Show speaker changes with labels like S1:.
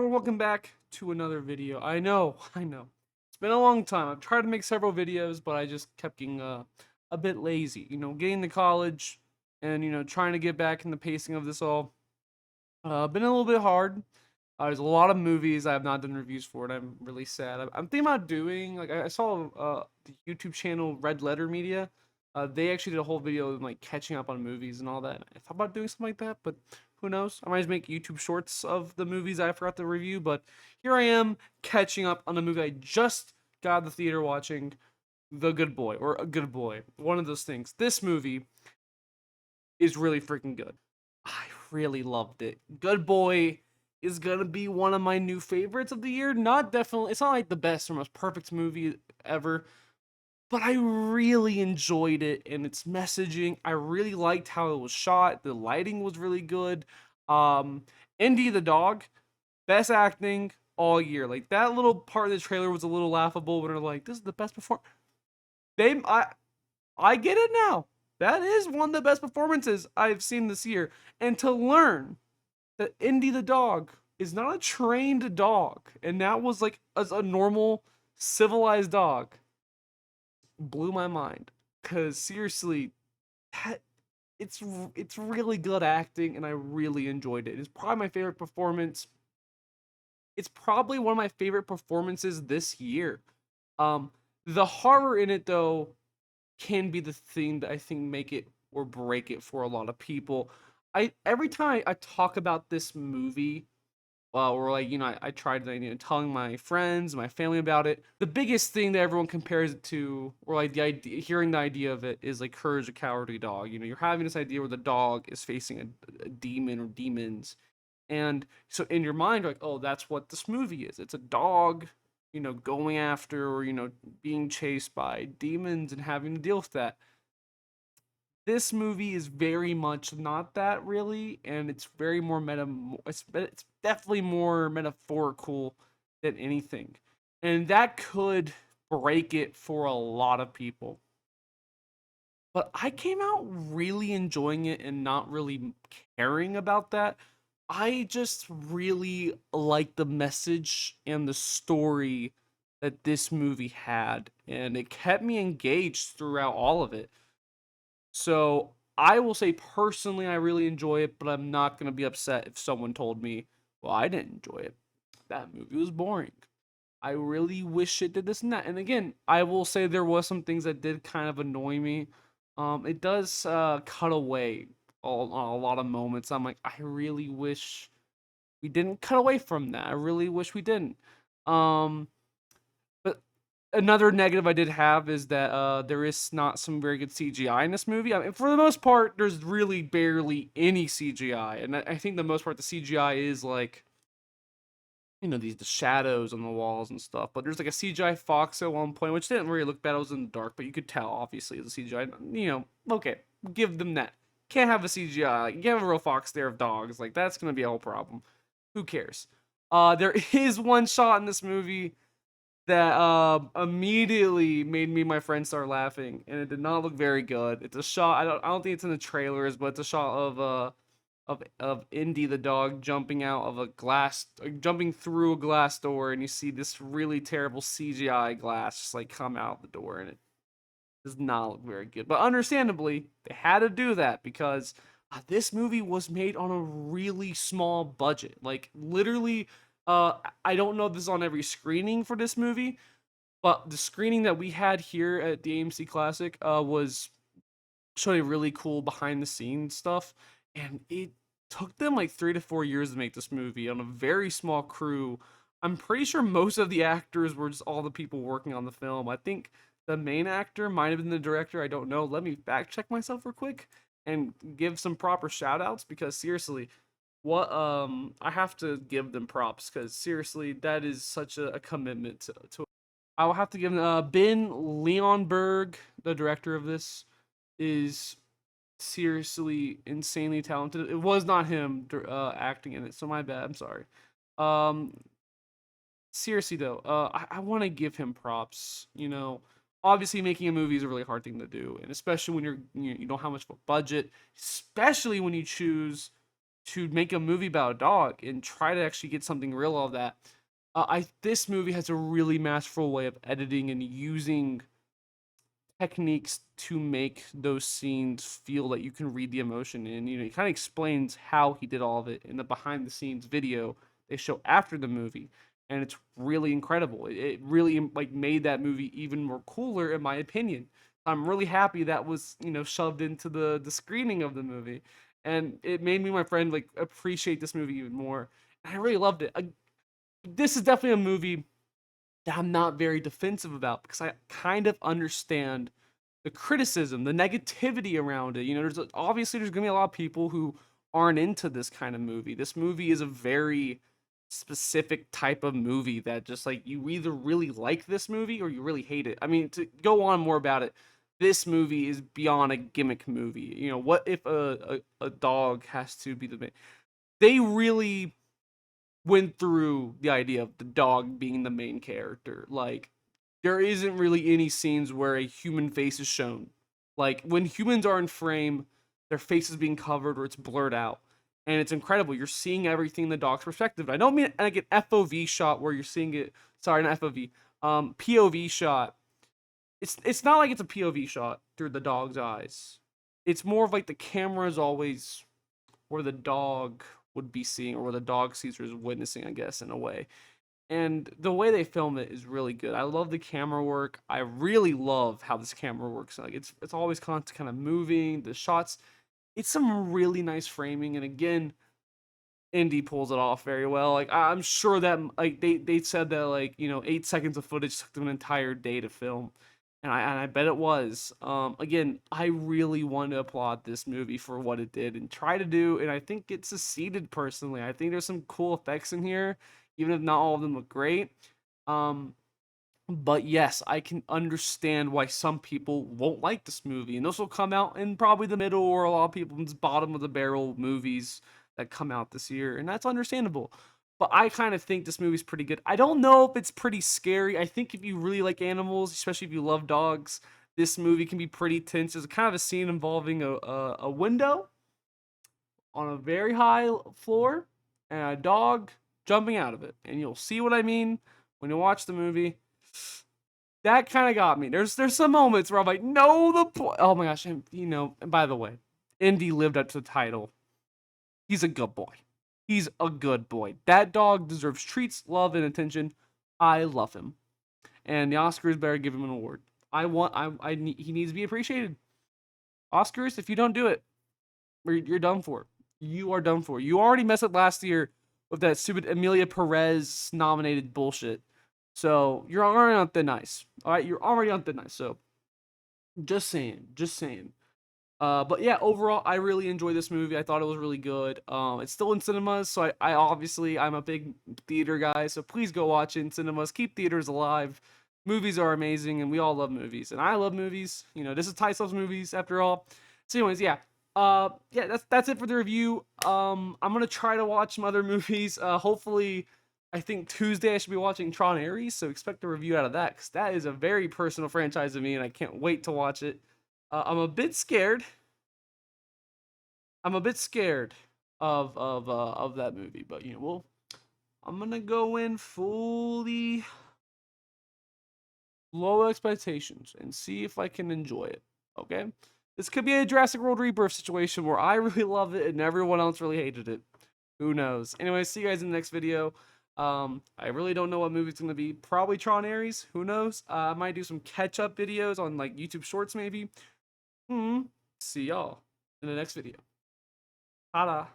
S1: everyone, welcome back to another video. I know. It's been a long time. I've tried to make several videos, but I just kept getting a bit lazy. Getting to college and, trying to get back in the pacing of this all. Been a little bit hard. There's a lot of movies I have not done reviews for, and I'm really sad. I'm thinking about doing, like, I saw the YouTube channel Red Letter Media. They actually did a whole video of, like, catching up on movies and all that. I thought about doing something like that, but who knows? I might just make YouTube shorts of the movies I forgot to review, but here I am catching up on a movie I just got out of the theater watching, The Good Boy, or A Good Boy. One of those things. This movie is really freaking good. I really loved it. Good Boy is gonna be one of my new favorites of the year. Not definitely, it's not like the best or most perfect movie ever, but I really enjoyed it and its messaging. I really liked how it was shot. The lighting was really good. Um, Indy the dog, best acting all year. Like that little part of the trailer was a little laughable when they're like, "This is the best performance." They, I get it now. That is one of the best performances I've seen this year. And to learn that Indy the dog is not a trained dog, and that was like as a normal civilized dog, blew my mind. Cause seriously, that it's really good acting, and I really enjoyed it. It's probably my favorite performance. It's probably one of my favorite performances this year. Um, the horror in it though can be the thing that I think make it or break it for a lot of people. I every time I talk about this movie, or like I tried telling my friends, my family about it. The biggest thing that everyone compares it to, or like the idea, hearing the idea of it, is like Courage the Cowardly Dog. You're having this idea where the dog is facing a demon or demons, and so in your mind, you're like, oh, that's what this movie is. It's a dog, going after or being chased by demons and having to deal with that. This movie is very much not that really, and it's very more it's definitely more metaphorical than anything. And that could break it for a lot of people. But I came out really enjoying it and not really caring about that. I just really like the message and the story that this movie had, and it kept me engaged throughout all of it. So I will say personally, I really enjoy it, but I'm not gonna be upset if someone told me, "Well, I didn't enjoy it. That movie was boring. I really wish it did this and that." And again, I will say there was some things that did kind of annoy me. It does cut away on a lot of moments. I'm like, I really wish we didn't cut away from that. I really wish we didn't. Um, but another negative I did have is that there is not some very good CGI in this movie. I mean, for the most part, there's really barely any CGI, and I think the most part the CGI is like these the shadows on the walls and stuff. But there's like a CGI fox at one point, which didn't really look bad. It was in the dark, but you could tell obviously it's a CGI. Okay, give them that. Can't have a CGI. Like, you can't have a real fox there of dogs. Like that's gonna be a whole problem. Who cares? There is one shot in this movie that immediately made me and my friend start laughing, and it did not look very good. It's a shot. I don't think it's in the trailers, but it's a shot of Indy the dog jumping out of a glass, jumping through a glass door, and you see this really terrible CGI glass just like come out the door, and it does not look very good. But understandably, they had to do that because this movie was made on a really small budget. Like literally, I don't know if this is on every screening for this movie, but the screening that we had here at the AMC Classic was showing really cool behind the scenes stuff, and it took them like 3 to 4 years to make this movie on a very small crew. I'm pretty sure most of the actors were just all the people working on the film. I think the main actor might have been the director. I don't know. Let me fact check myself real quick and give some proper shout outs, because seriously, what I have to give them props, because seriously, that is such a commitment to I will have to give Ben Leonberg, the director of this, is seriously insanely talented. It was not him acting in it, so my bad. I'm sorry. Um, seriously though, I want to give him props. Obviously making a movie is a really hard thing to do, and especially when you don't have much of a budget, especially when you choose to make a movie about a dog and try to actually get something real out of that. I This movie has a really masterful way of editing and using techniques to make those scenes feel like you can read the emotion in. He kind of explains how he did all of it in the behind the scenes video they show after the movie, and it's really incredible. It really like made that movie even more cooler in my opinion. I'm really happy that was shoved into the screening of the movie, and it made me and my friend like appreciate this movie even more. And I really loved it. This is definitely a movie that I'm not very defensive about because I kind of understand the criticism, the negativity around it. There's gonna be a lot of people who aren't into this kind of movie. This movie is a very specific type of movie that just like you either really like this movie or you really hate it. I mean, to go on more about it, this movie is beyond a gimmick movie. What if a dog has to be the main? They really went through the idea of the dog being the main character. Like, there isn't really any scenes where a human face is shown. Like, when humans are in frame, their face is being covered or it's blurred out. And it's incredible. You're seeing everything in the dog's perspective. I don't mean like an FOV shot where you're seeing it. Sorry, not FOV. POV shot. It's not like it's a POV shot through the dog's eyes. It's more of like the camera is always where the dog would be seeing or where the dog sees or is witnessing, I guess, in a way. And the way they film it is really good. I love the camera work. I really love how this camera works. Like it's always kind of moving. The shots, it's some really nice framing. And again, Indy pulls it off very well. Like I'm sure that like they said that like 8 seconds of footage took them an entire day to film, and I bet it was. Again, I really want to applaud this movie for what it did and try to do, and I think it succeeded personally. I think there's some cool effects in here, even if not all of them look great. Um, but yes, I can understand why some people won't like this movie, and this will come out in probably the middle or a lot of people's bottom of the barrel movies that come out this year, and that's understandable. But I kind of think this movie's pretty good. I don't know if it's pretty scary. I think if you really like animals, especially if you love dogs, this movie can be pretty tense. There's kind of a scene involving a window on a very high floor and a dog jumping out of it, and you'll see what I mean when you watch the movie. That kind of got me. There's some moments where I'm like, no, the point. Oh my gosh, and and by the way, Indy lived up to the title. He's a good boy. He's a good boy. That dog deserves treats, love, and attention. I love him, and the Oscars better give him an award. He needs to be appreciated. Oscars, if you don't do it, you're done for. You are done for. You already messed up last year with that stupid Emilia Perez nominated bullshit. So you're already on thin ice. All right, you're already on thin ice. So just saying, just saying. But yeah, overall, I really enjoyed this movie. I thought it was really good. It's still in cinemas, so I obviously I'm a big theater guy. So please go watch it in cinemas. Keep theaters alive. Movies are amazing, and we all love movies, and I love movies. This is Ty loves movies after all. So, anyways, yeah. Yeah, that's it for the review. I'm gonna try to watch some other movies. Hopefully, I think Tuesday I should be watching Tron Ares, so expect a review out of that because that is a very personal franchise to me, and I can't wait to watch it. I'm a bit scared. I'm a bit scared of that movie, but I'm gonna go in fully low expectations and see if I can enjoy it. Okay, this could be a Jurassic World Rebirth situation where I really love it and everyone else really hated it. Who knows? Anyway, see you guys in the next video. I really don't know what movie it's gonna be. Probably Tron Ares. Who knows? I might do some catch-up videos on like YouTube Shorts maybe. See y'all in the next video. Ta-da.